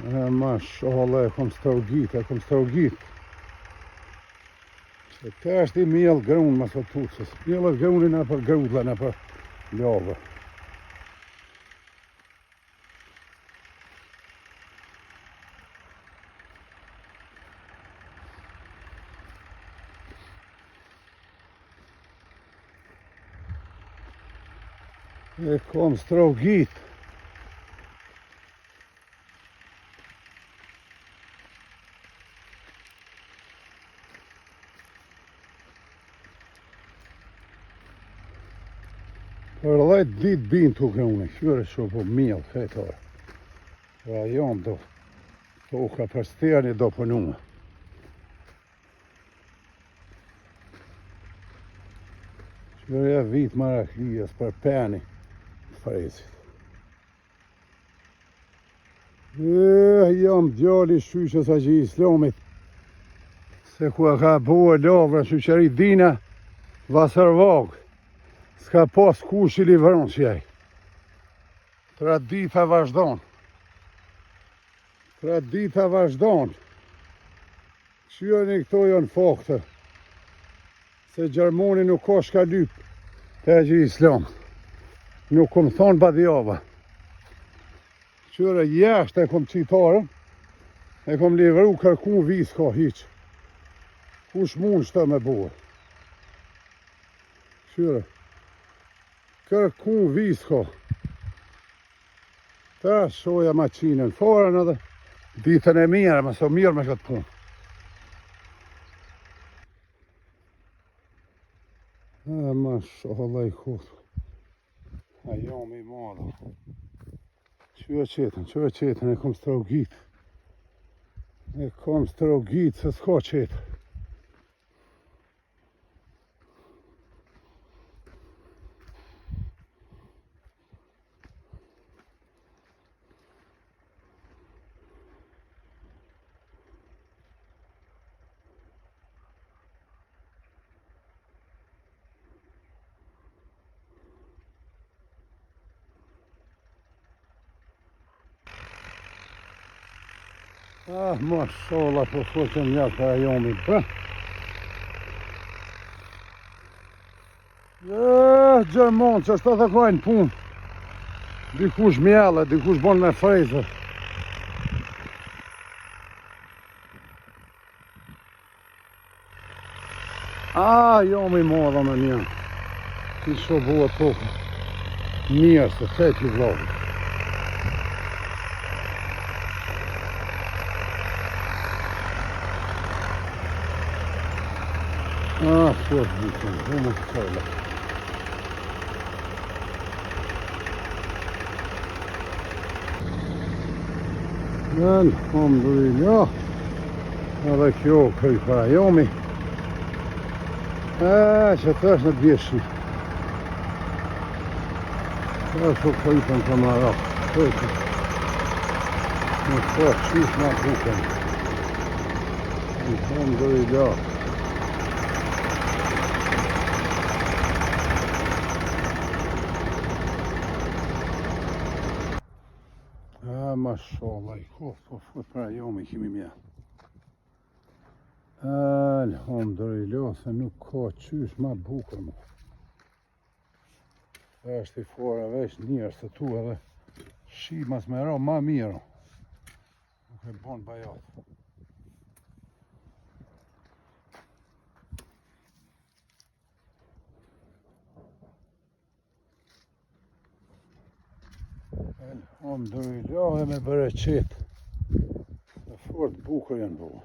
Mashallah, e kom straugit. Se të është i mjellë grunë më së tucës. Mjellët grunë në për grudla, në për ljavë. E kom straugit. Për 10 ditë binë të grune, qyre që po mjellë, fetor. Rajon do, toka për stjerni do pënume. Qyre vit maraklijës për peni, frezit. Jam djali shqyqës a që islamit. Se ku e ka bua lavra shqyqëri dina, vasërvagë. S'ka pas kush i livron që jaj. Tradita vazhdon. Qyoni këto janë fakte. Se Gjermoni nuk ka shka lyp të e gjë islam. Nuk kom thonë badjava. Qyre jashtë e kom qitarën. E kom livru kërku vis ka hiq. Kush mund shtë me bua. Qyre. Kërku vis ka. Ta shoja maqinën farën edhe ditën e mirë, më so mirë me këtë punë. Mashallah i kutë. A jam i madha. Qyre qetën, e kom straugit. Se s'ka qetë. Mashallah, po foqen ja ka rajomi bë. Gjermon që është të kajnë punë. Dikush mjelle, dikush bon me frezër. Jam i madha me një. Ti që bua tokë. Mirë se fejt i vlavit. Fort bukën, më të kërla. Alhamdulillah. Edhe kjo këj para jomi. Që të është në bjeshni. Të është o këj për në kamara. Në të qysh nga bukën. Alhamdulillah. Mashallah, i kohë po fut pra jomi kimi mja. Alhamdulillah, se nuk ka qysh ma bukër mu. Është i fora veç njërës të tu edhe shimas me ra ma mirë. Nuk e bon bajat. Alhamdulillah, me bereqet. Fort bukër janë bukë.